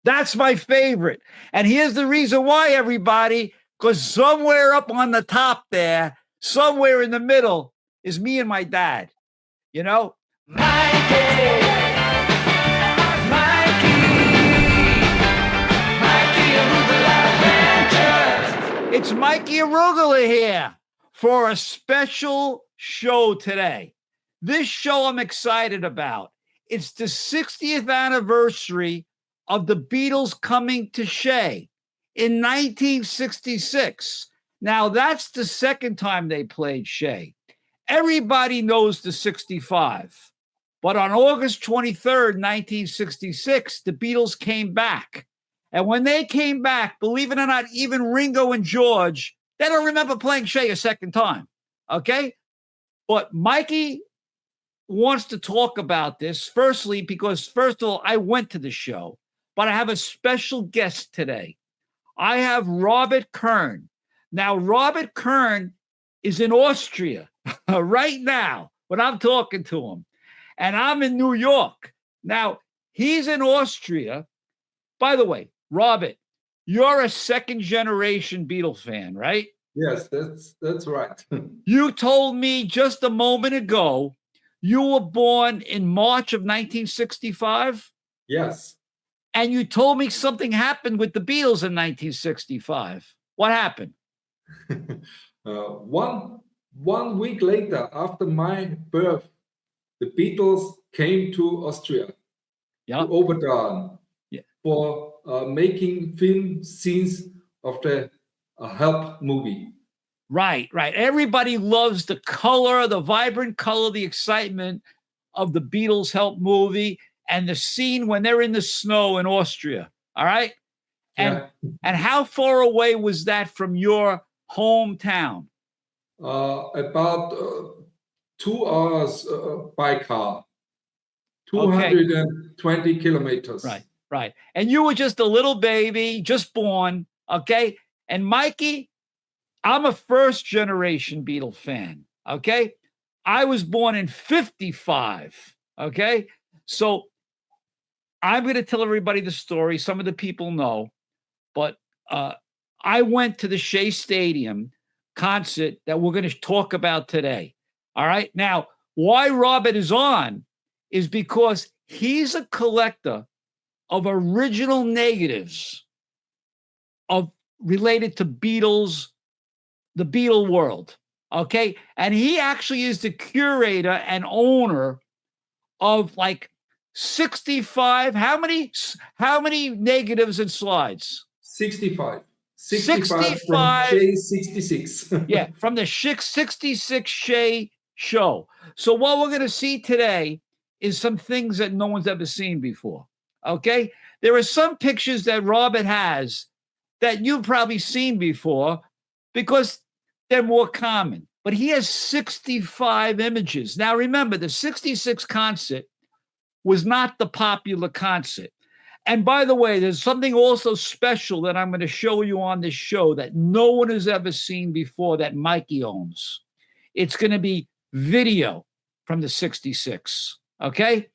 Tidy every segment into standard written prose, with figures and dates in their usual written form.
That's my favorite. And here's the reason why, everybody, because somewhere up on the top there, somewhere in the middle is me and my dad, you know? Mikey, it's Mikey Arugula here for a special show today. This show I'm excited about. It's the 60th anniversary of the Beatles coming to Shea in 1966. Now, that's the second time they played Shea. Everybody knows the 65. But on August 23rd, 1966, the Beatles came back. And when they came back, believe it or not, even Ringo and George, they don't remember playing Shea a second time. Okay? But Mikey wants to talk about this, firstly, because first of all, I went to the show, but I have a special guest today. I have Robert Kern. Now, Robert Kern is in Austria right now when I'm talking to him, and I'm in New York. Now, he's in Austria. By the way, Robert, you're a second-generation Beatles fan, right? Yes, that's right. You told me just a moment ago you were born in March of 1965? Yes. And you told me something happened with the Beatles in 1965. What happened? One week later, after my birth, the Beatles came to Austria, to Oberdorn, for making film scenes of the Help movie. Right. Everybody loves the color, the vibrant color, the excitement of the Beatles Help movie and the scene when they're in the snow in Austria. All right. And how far away was that from your hometown? About 2 hours by car, 220 kilometers. Right. And you were just a little baby, just born. Okay. And Mikey, I'm a first-generation Beatle fan, okay? I was born in 55, okay? So I'm going to tell everybody the story. Some of the people know, but I went to the Shea Stadium concert that we're going to talk about today, all right? Now, why Robert is on is because he's a collector of original negatives related to Beatles, the Beatle world, okay? And he actually is the curator and owner of like 65. How many negatives and slides? 65. 65 from Shea 66. Yeah, from the 66 Shea show. So what we're going to see today is some things that no one's ever seen before, okay? There are some pictures that Robert has that you've probably seen before because they're more common. But he has 65 images. Now, remember, the 66 concert was not the popular concert. And by the way, there's something also special that I'm going to show you on this show that no one has ever seen before that Mikey owns. It's going to be video from the 66, okay?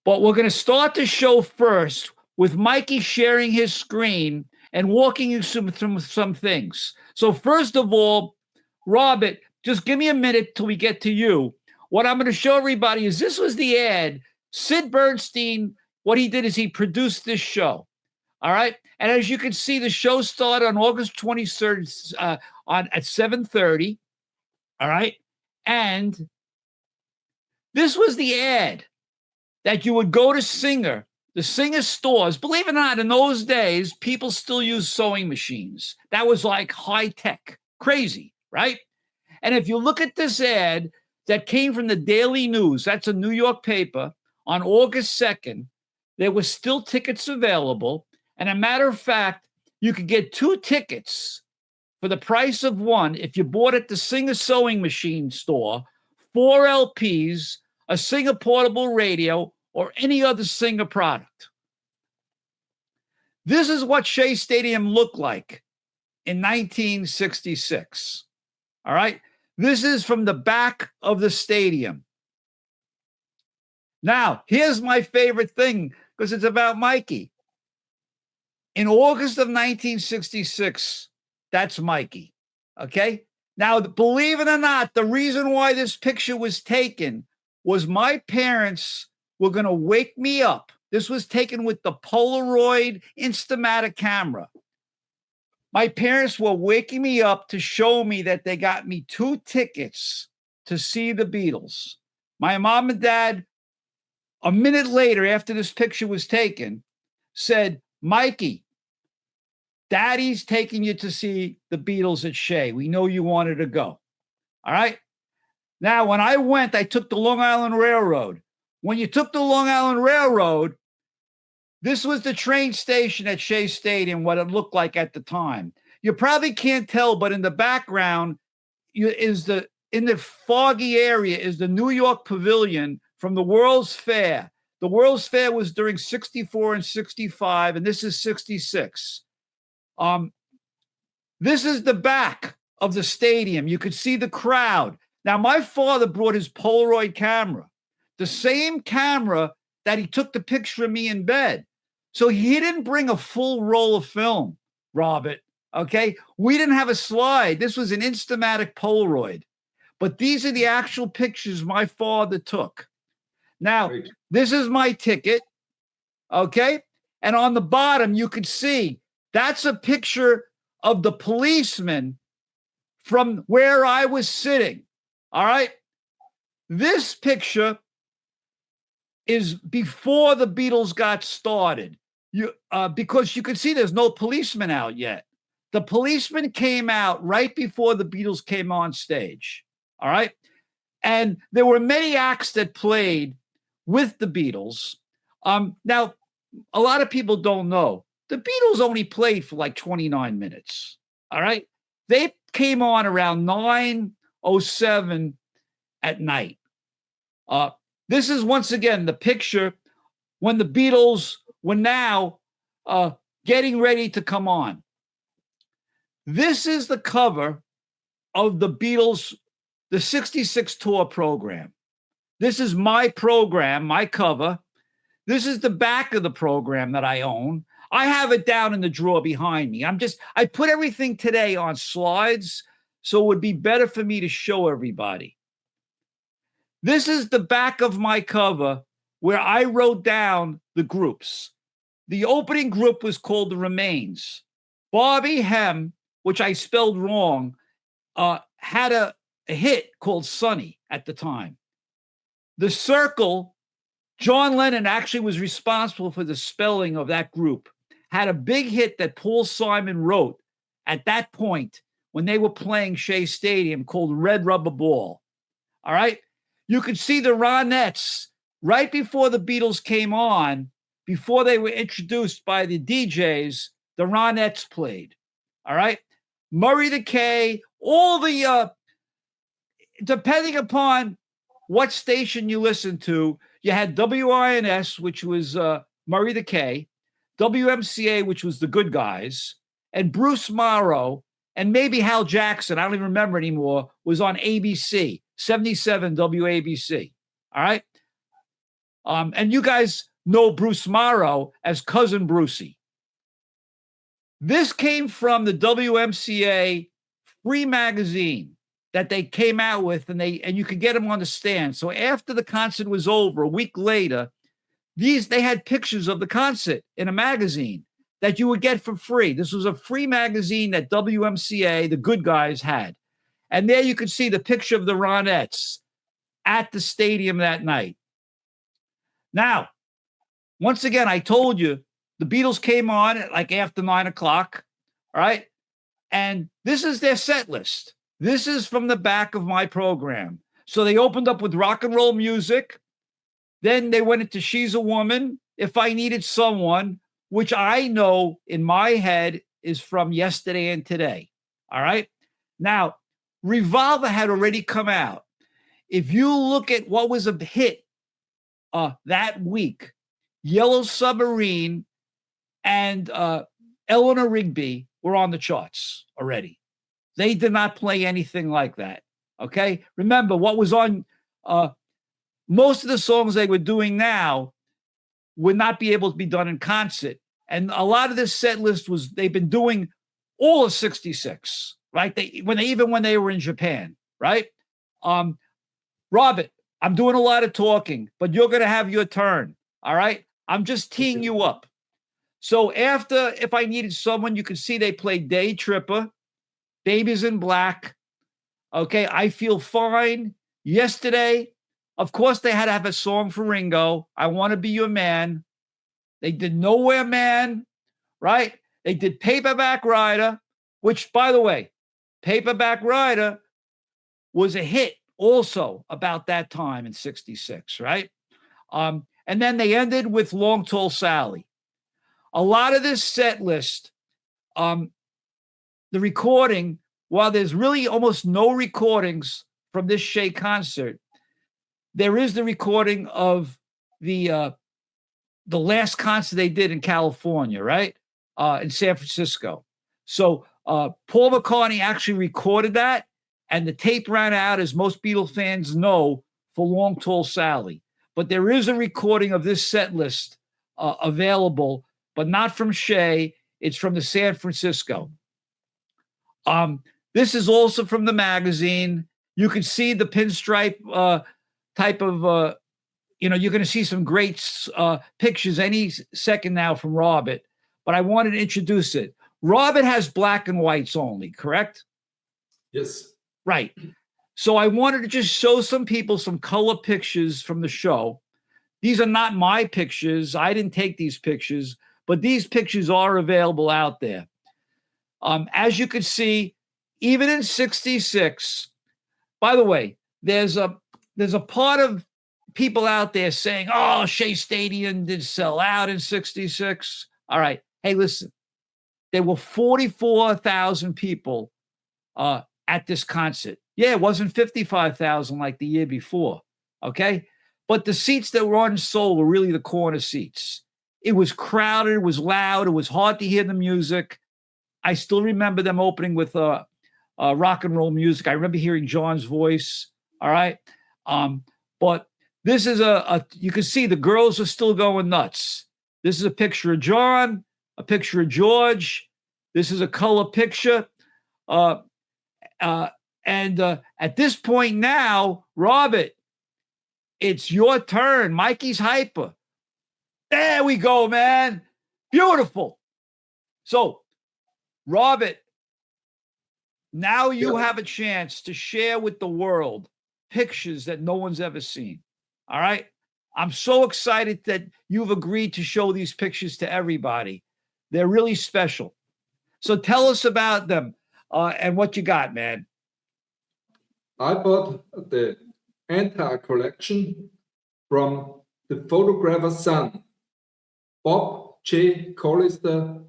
But we're going to start the show first with Mikey sharing his screen and walking you through some things. So first of all, Robert, just give me a minute till we get to you. What I'm going to show everybody is this was the ad. Sid Bernstein, what he did is he produced this show. All right. And as you can see, the show started on August 23rd at 7:30. All right. And this was the ad that you would go to Singer, the Singer stores. Believe it or not, in those days, people still use sewing machines. That was like high tech, crazy, right? And if you look at this ad that came from the Daily News, that's a New York paper, on August 2nd, there were still tickets available. And a matter of fact, you could get 2 tickets for the price of 1 if you bought at the Singer sewing machine store, 4 LPs, a Singer portable radio, or any other Singer product. This is what Shea Stadium looked like in 1966. All right. This is from the back of the stadium. Now, here's my favorite thing because it's about Mikey. In August of 1966, that's Mikey. Okay. Now, believe it or not, the reason why this picture was taken was my parents were going to wake me up. This was taken with the Polaroid Instamatic camera. My parents were waking me up to show me that they got me 2 tickets to see the Beatles. My mom and dad, a minute later, after this picture was taken, said, Mikey, Daddy's taking you to see the Beatles at Shea. We know you wanted to go. All right. Now, when I went, I took the Long Island Railroad. When you took the Long Island Railroad, this was the train station at Shea Stadium, what it looked like at the time. You probably can't tell, but in the background in the foggy area is the New York Pavilion from the World's Fair. The World's Fair was during 64 and 65, and this is 66. This is the back of the stadium. You could see the crowd. Now, my father brought his Polaroid camera, the same camera that he took the picture of me in bed. So he didn't bring a full roll of film, Robert. Okay. We didn't have a slide. This was an Instamatic Polaroid. But these are the actual pictures my father took. Now, this is my ticket. Okay. And on the bottom, you could see that's a picture of the policeman from where I was sitting. All right. This picture is before the Beatles got started. Because you can see there's no policeman out yet. The policeman came out right before the Beatles came on stage. All right. And there were many acts that played with the Beatles. Now, a lot of people don't know the Beatles only played for like 29 minutes. All right. They came on around 9:07 at night. This is once again the picture when the Beatles were now getting ready to come on. This is the cover of the Beatles, the 66 tour program. This is my program, my cover. This is the back of the program that I own. I have it down in the drawer behind me. I put everything today on slides, so it would be better for me to show everybody. This is the back of my cover where I wrote down the groups. The opening group was called The Remains. Bobby Hem, which I spelled wrong, had a hit called Sunny at the time. The Circle, John Lennon actually was responsible for the spelling of that group, had a big hit that Paul Simon wrote at that point when they were playing Shea Stadium called Red Rubber Ball. All right. You could see the Ronettes right before the Beatles came on, before they were introduced by the DJs, the Ronettes played. All right. Murray the K, all the, depending upon what station you listen to, you had WINS, which was Murray the K, WMCA, which was the Good Guys, and Bruce Morrow, and maybe Hal Jackson, I don't even remember anymore, was on ABC, 77 WABC. All right. And you guys know Bruce Morrow as Cousin Brucey. This came from the WMCA free magazine that they came out with, and you could get them on the stand. So after the concert was over, a week later, they had pictures of the concert in a magazine that you would get for free. This was a free magazine that WMCA, the Good Guys, had. And there you could see the picture of the Ronettes at the stadium that night. Now, once again, I told you, the Beatles came on at like after 9:00. All right. And this is their set list. This is from the back of my program. So they opened up with rock and roll music. Then they went into She's a Woman, If I Needed Someone, which I know in my head is from Yesterday and Today. All right. Now, Revolver had already come out. If you look at what was a hit that week, Yellow Submarine and Eleanor Rigby were on the charts already. They did not play anything like that. Okay. Remember what was on most of the songs they were doing now would not be able to be done in concert And a lot of this set list they've been doing all of 66, right? When they were in Japan, right? Robert, I'm doing a lot of talking, but you're going to have your turn. All right. I'm just teeing you up. So if I needed someone, you can see they played Day Tripper, Babies in Black. Okay. I Feel Fine. Yesterday, of course, they had to have a song for Ringo. I Want to Be Your Man. They did Nowhere Man, right? They did Paperback Rider, which, by the way, Paperback Rider was a hit also about that time in 66, right? And then they ended with Long Tall Sally. A lot of this set list, the recording, while there's really almost no recordings from this Shea concert, there is the recording of the last concert they did in California, right? In San Francisco. So Paul McCartney actually recorded that, and the tape ran out, as most Beatle fans know, for Long Tall Sally. But there is a recording of this set list available, but not from Shea. It's from the San Francisco. This is also from the magazine. You can see the pinstripe type of, you're going to see some great pictures any second now from Robert, but I wanted to introduce it. Robert has black and whites only, correct? Yes. Right. So I wanted to just show some people some color pictures from the show. These are not my pictures. I didn't take these pictures, but these pictures are available out there. As you can see, even in 66, by the way, there's a part of people out there saying, oh, Shea Stadium did sell out in 66. All right. Hey, listen, there were 44,000 people at this concert. Yeah, it wasn't 55,000 like the year before. Okay. But the seats that were unsold were really the corner seats. It was crowded. It was loud. It was hard to hear the music. I still remember them opening with rock and roll music. I remember hearing John's voice. All right. But this is you can see the girls are still going nuts. This is a picture of John, a picture of George. This is a color picture. And at this point now, Robert, it's your turn. Mikey's hyper. There we go, man. Beautiful. So, Robert, now you have a chance to share with the world pictures that no one's ever seen. All right? I'm so excited that you've agreed to show these pictures to everybody. They're really special. So tell us about them and what you got, man. I bought the entire collection from the photographer's son, Bob Collister.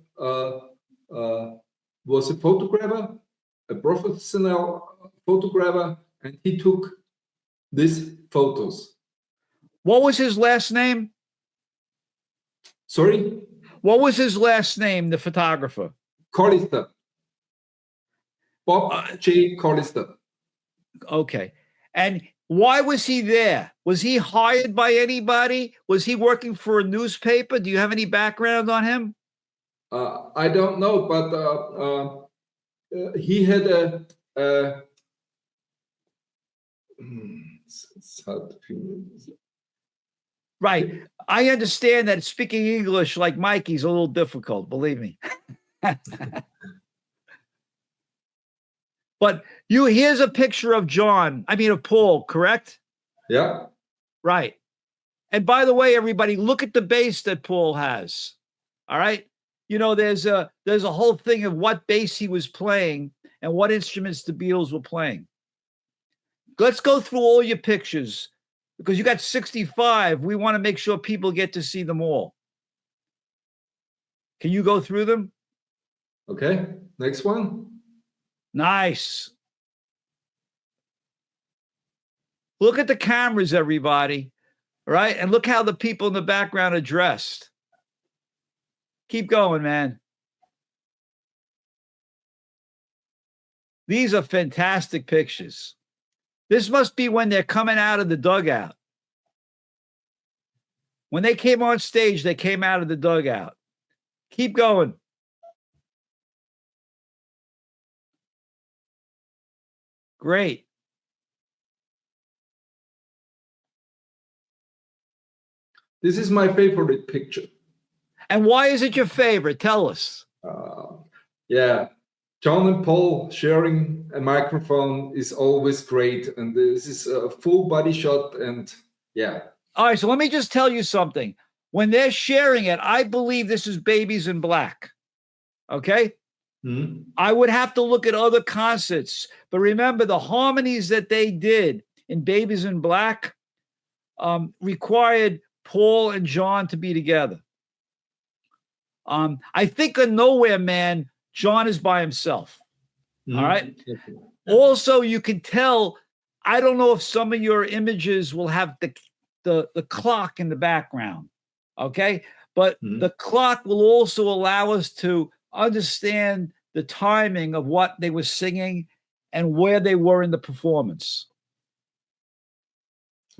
Was a photographer, a professional photographer, and he took these photos. What was his last name? Sorry? What was his last name, the photographer? Collister. Bob Collister. Okay. And why was he there? Was he hired by anybody? Was he working for a newspaper? Do you have any background on him? I don't know, but he had it's hard to right. I understand that speaking English like Mikey's a little difficult, believe me. But here's a picture of of Paul, correct? Yeah. Right. And by the way, everybody, look at the bass that Paul has. All right. There's a whole thing of what bass he was playing and what instruments the Beatles were playing. Let's go through all your pictures because you got 65. We want to make sure people get to see them all. Can you go through them? Okay. Next one. Nice. Look at the cameras, everybody. All right. And look how the people in the background are dressed. Keep going, man. These are fantastic pictures. This must be when they're coming out of the dugout. When they came on stage, they came out of the dugout. Keep going. Great. This is my favorite picture. And why is it your favorite? Tell us. Yeah, John and Paul sharing a microphone is always great. And this is a full body shot. And yeah. All right, so let me just tell you something. When they're sharing it, I believe this is Babies in Black. Okay? Mm-hmm. I would have to look at other concerts. But remember, the harmonies that they did in Babies in Black required Paul and John to be together. I think on Nowhere Man, John is by himself. Mm-hmm. All right. Also, you can tell, I don't know if some of your images will have the clock in the background. Okay. But the clock will also allow us to understand the timing of what they were singing and where they were in the performance.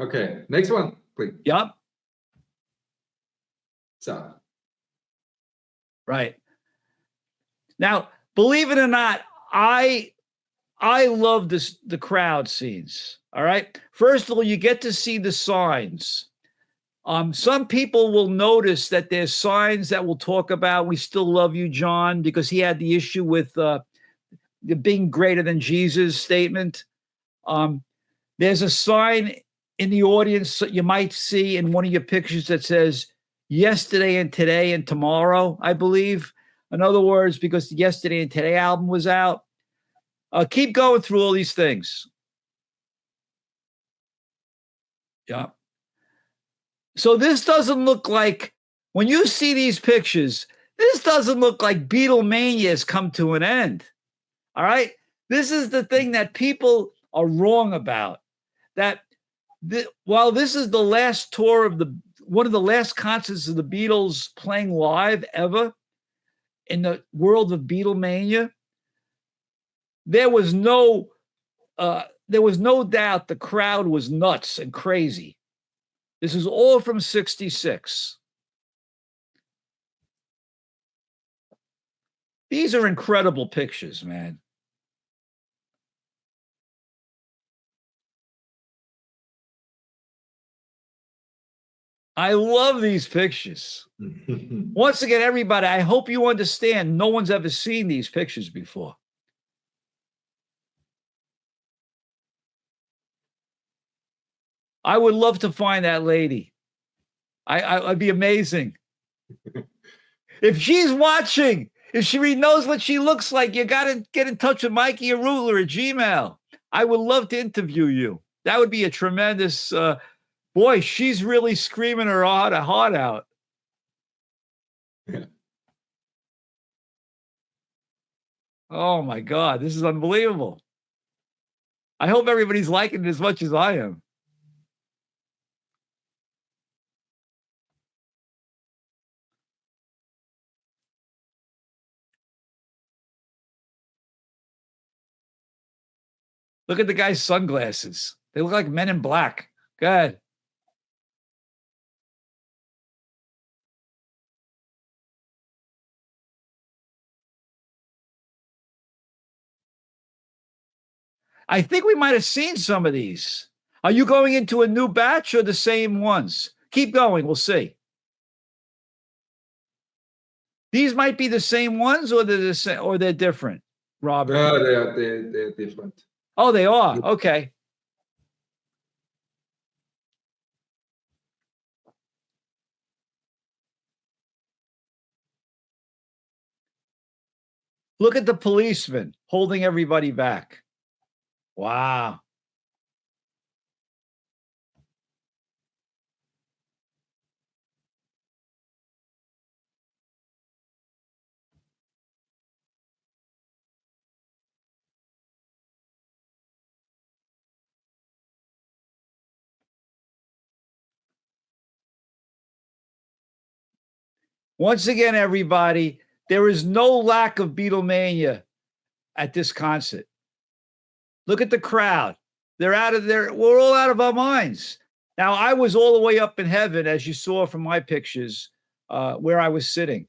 Okay. Next one, please. Yep. So. Right. Now, believe it or not, I love the crowd scenes. All right. First of all, you get to see the signs. Some people will notice that there's signs that will talk about "We still love you, John," because he had the issue with the being greater than Jesus statement. There's a sign in the audience that you might see in one of your pictures that says "Yesterday and Today and Tomorrow," I believe. In other words, because the Yesterday and Today album was out. Keep going through all these things. Yeah. So this doesn't look like, when you see these pictures, this doesn't look like Beatlemania has come to an end. All right. This is the thing that people are wrong about. That while this is the last tour of one of the last concerts of the Beatles playing live ever in the world of Beatlemania, there was no doubt the crowd was nuts and crazy. This is all from 66. These are incredible pictures, man. I love these pictures. Once again, everybody, I hope you understand no one's ever seen these pictures before. I would love to find that lady. I'd be amazing. If she's watching, if she knows what she looks like, you got to get in touch with Mikey Arugula at Gmail. I would love to interview you. That would be a tremendous, boy, she's really screaming her heart out. Oh my God, this is unbelievable. I hope everybody's liking it as much as I am. Look at the guy's sunglasses. They look like Men in Black. Go ahead. I think we might have seen some of these. Are you going into a new batch or the same ones? Keep going. We'll see. These might be the same ones, or they're the same, or they're different, Robert. They're different. Oh, they are. Okay. Look at the policeman holding everybody back. Wow. Once again, everybody, there is no lack of Beatlemania at this concert. Look at the crowd. They're out of there. We're all out of our minds. Now, I was all the way up in heaven, as you saw from my pictures, where I was sitting.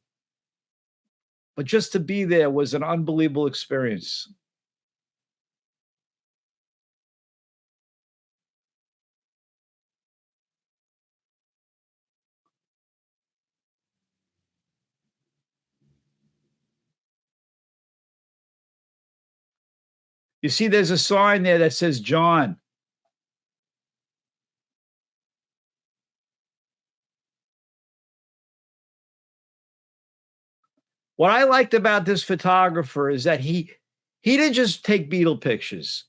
but just to be there was an unbelievable experience. You see, there's a sign there that says John. What I liked about this photographer is that he didn't just take Beatle pictures.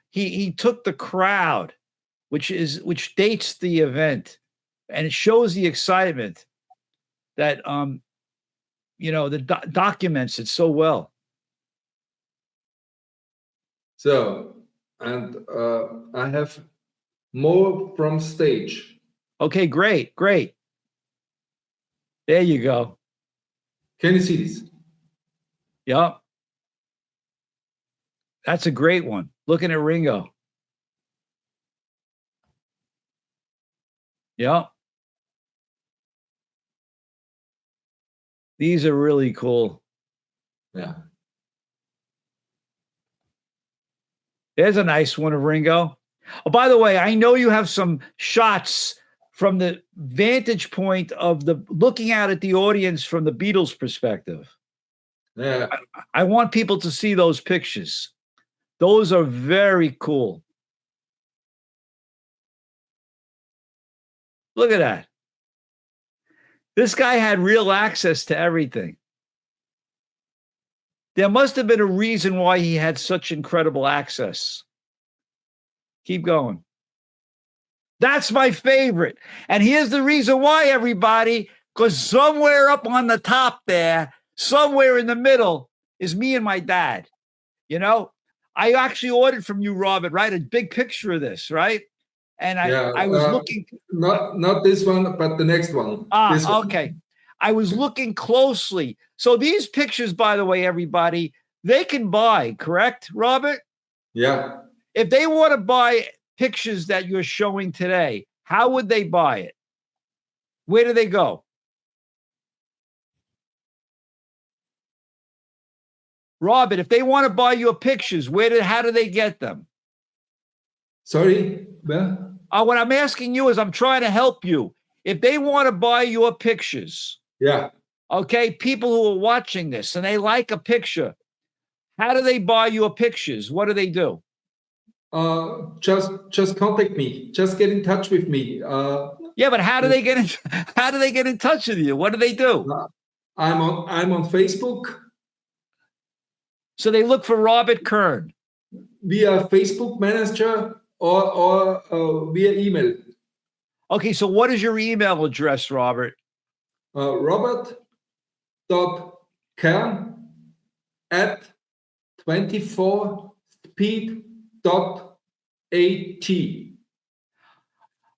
He took the crowd, which dates the event, and it shows the excitement that that documents it so well. So, and I have more from stage. Okay, great. There you go. Can you see this? Yep. That's a great one. Looking at Ringo. Yep. These are really cool. Yeah. There's a nice one of Ringo. Oh, by the way, I know you have some shots from the vantage point of looking out at the audience from the Beatles' perspective. Yeah. I want people to see those pictures. Those are very cool. Look at that. This guy had real access to everything. There must have been a reason why he had such incredible access. Keep going. That's my favorite. And here's the reason why, everybody, because somewhere up on the top there, somewhere in the middle is me and my dad. I actually ordered from you, Robert, right? A big picture of this, right? And I was looking. Not this one, but the next one. This one. Okay. I was looking closely. So these pictures, by the way, everybody, they can buy, correct, Robert? Yeah. If they want to buy pictures that you're showing today, how would they buy it? Where do they go? Robert, if they want to buy your pictures, how do they get them? Sorry? Well? What I'm asking you is I'm trying to help you. If they want to buy your pictures, yeah. Okay, people who are watching this and they like a picture, how do they buy your pictures? What do they do? Just contact me. Just get in touch with me. Yeah, but how do they get in touch with you? What do they do? I'm on Facebook. So they look for Robert Kern via Facebook Messenger or via email. Okay, so what is your email address, Robert? Robert.kern@24speed.at.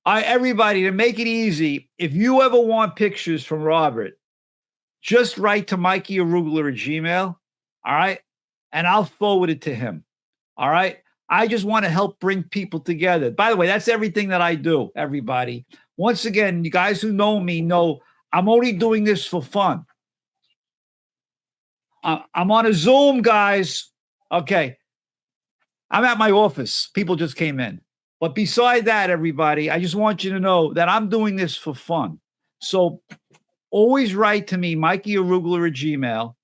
Everybody, to make it easy, if you ever want pictures from Robert, just write to Mikey Arugula at Gmail, all right? And I'll forward it to him, all right? I just want to help bring people together. By the way, that's everything that I do, everybody. Once again, you guys who know me know I'm only doing this for fun. I'm on a Zoom, guys. Okay. I'm at my office. People just came in. But beside that, everybody, I just want you to know that I'm doing this for fun. So always write to me, Mikey Arugula at Gmail.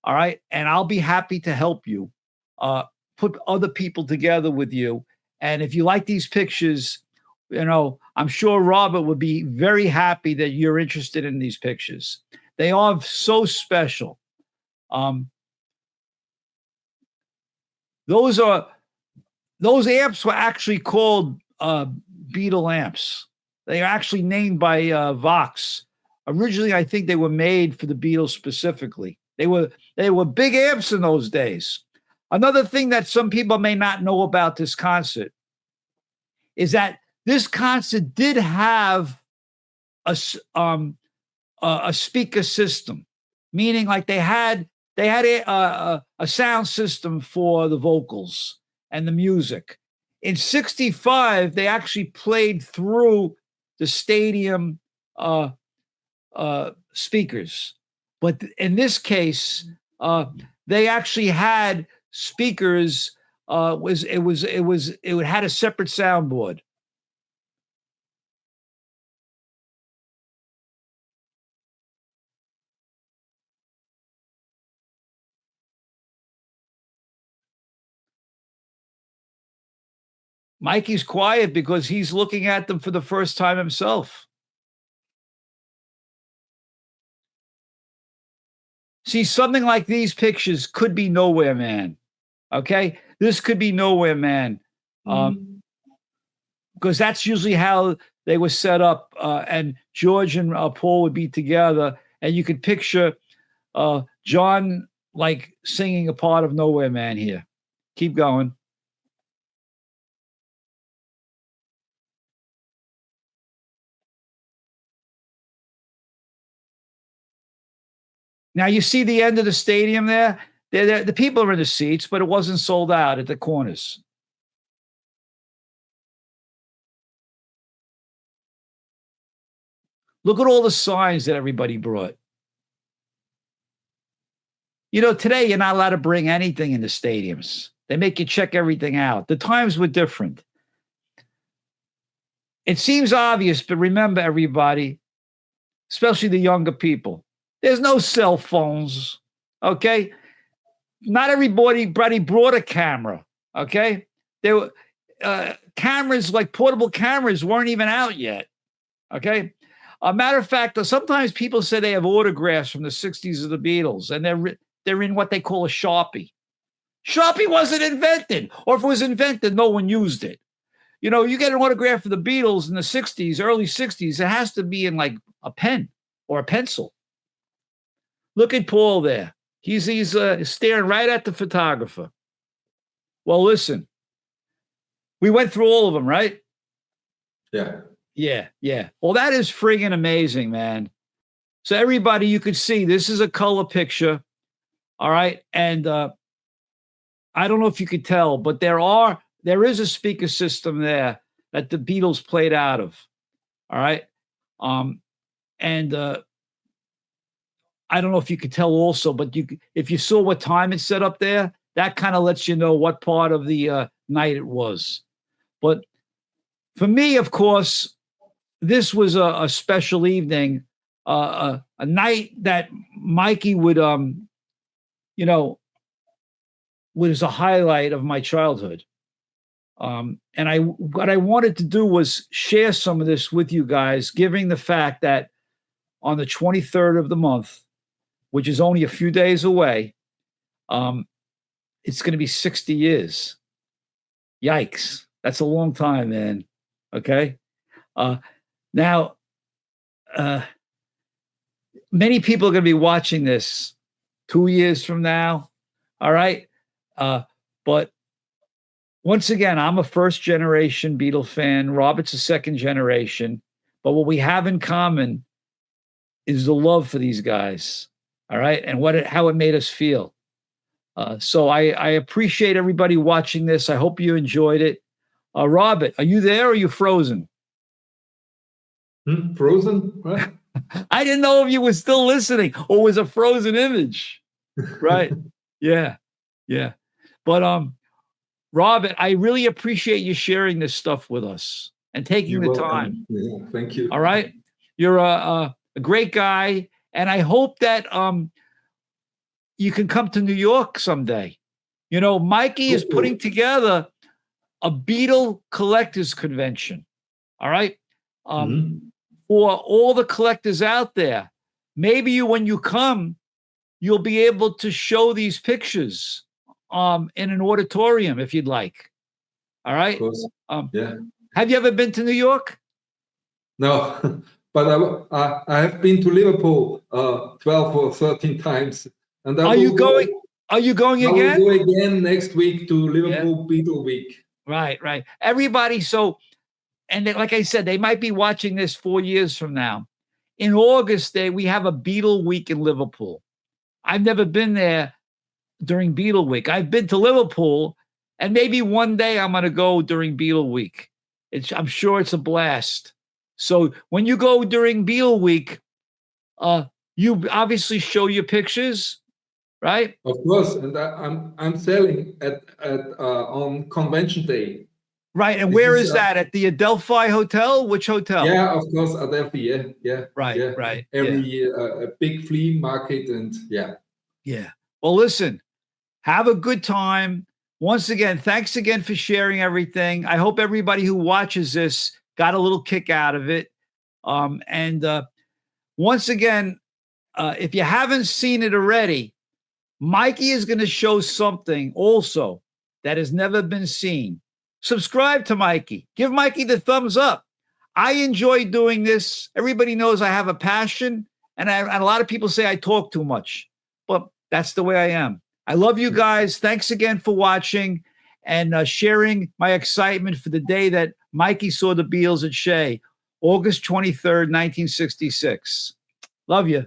All right. And I'll be happy to help you put other people together with you. And if you like these pictures, I'm sure Robert would be very happy that you're interested in these pictures. They are so special. Those amps were actually called Beatle amps. They are actually named by Vox. Originally, I think they were made for the Beatles specifically. They were big amps in those days. Another thing that some people may not know about this concert is that this concert did have a speaker system, meaning like they had a sound system for the vocals and the music. In '65, they actually played through the stadium speakers. But in this case, they actually had speakers. It had a separate soundboard. Mikey's quiet because he's looking at them for the first time himself. See, something like these pictures could be Nowhere Man. Okay? This could be Nowhere Man. Because that's usually how they were set up. And George and Paul would be together. And you could picture John like singing a part of Nowhere Man here. Keep going. Now you see the end of the stadium there? The people are in the seats, but it wasn't sold out at the corners. Look at all the signs that everybody brought. You know, today you're not allowed to bring anything in the stadiums. They make you check everything out. The times were different. It seems obvious, but remember, everybody, especially the younger people, there's no cell phones, okay? Not everybody brought a camera, okay? There were cameras, like portable cameras, weren't even out yet, okay? A matter of fact, sometimes people say they have autographs from the 60s of the Beatles, and they're in what they call a Sharpie. Sharpie wasn't invented, or if it was invented, no one used it. You know, you get an autograph of the Beatles in the 60s, early 60s, it has to be in like a pen or a pencil. Look at Paul there. He's staring right at the photographer. Well, listen, we went through all of them, right? Yeah. Yeah. Well, that is friggin' amazing, man. So everybody, you could see this is a color picture. All right. And I don't know if you could tell, but there is a speaker system there that the Beatles played out of. All right. And I don't know if you could tell also, but if you saw what time it's set up there, that kind of lets you know what part of the night it was. But for me, of course, this was a special evening, a night that Mikey would, was a highlight of my childhood. And what I wanted to do was share some of this with you guys, given the fact that on the 23rd of the month, which is only a few days away, it's going to be 60 years. Yikes. That's a long time, man. Okay. Now, many people are going to be watching this 2 years from now. All right. But once again, I'm a first generation Beatle fan. Robert's a second generation. But what we have in common is the love for these guys. All right. And how it made us feel. So I appreciate everybody watching this. I hope you enjoyed it. Robert, are you there or are you frozen? Frozen? What? I didn't know if you were still listening or was a frozen image. Right. Yeah. But Robert, I really appreciate you sharing this stuff with us and taking the time. Yeah, thank you. All right. You're a great guy. And I hope that you can come to New York someday. You know, Mikey is putting together a Beatle collectors convention. All right. For all the collectors out there. Maybe when you come, you'll be able to show these pictures in an auditorium if you'd like. All right. Of course. Yeah. Have you ever been to New York? No, but I have been to Liverpool 12 or 13 times. And Are you going again? I will go again next week to Liverpool Beatle Week. Right. Everybody. So, and like I said, they might be watching this 4 years from now. In August, we have a Beatle Week in Liverpool. I've never been there during Beatle Week. I've been to Liverpool, and maybe one day I'm going to go during Beatle Week. I'm sure it's a blast. So when you go during Beatle Week, you obviously show your pictures, right? Of course, and I'm selling at on convention day. Right, and This where is is that? At the Adelphi Hotel? Which hotel? yeah, of course, Adelphi. Yeah. Right, Yeah. right. Every Yeah. year, a big flea market, and yeah. Yeah. Well, listen, have a good time. Once again, thanks again for sharing everything. I hope everybody who watches this got a little kick out of it. And once again, if you haven't seen it already, Mikey is going to show something also that has never been seen. Subscribe to Mikey. Give Mikey the thumbs up. I enjoy doing this. Everybody knows I have a passion, and a lot of people say I talk too much, but that's the way I am. I love you guys. Thanks again for watching and sharing my excitement for the day that Mikey saw the Beatles at Shea, August 23rd, 1966. Love you.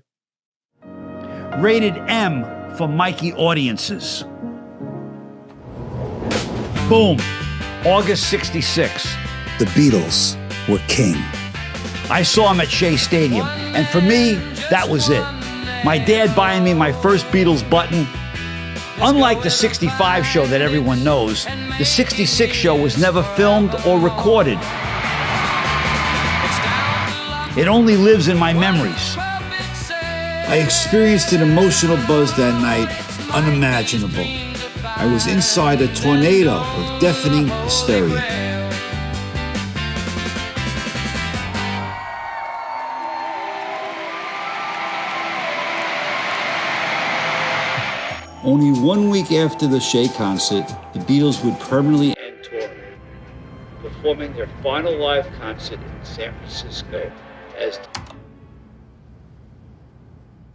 Rated M for Mikey audiences. Boom. August 66. The Beatles were king. I saw him at Shea Stadium, and for me, that was it. My dad buying me my first Beatles button. Unlike the 65 show that everyone knows, the 66 show was never filmed or recorded. It only lives in my memories. I experienced an emotional buzz that night, unimaginable. I was inside a tornado of deafening hysteria. Only 1 week after the Shea concert, the Beatles would permanently end touring, performing their final live concert in San Francisco as...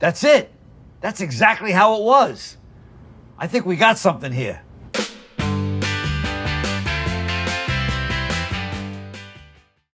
That's it. That's exactly how it was. I think we got something here.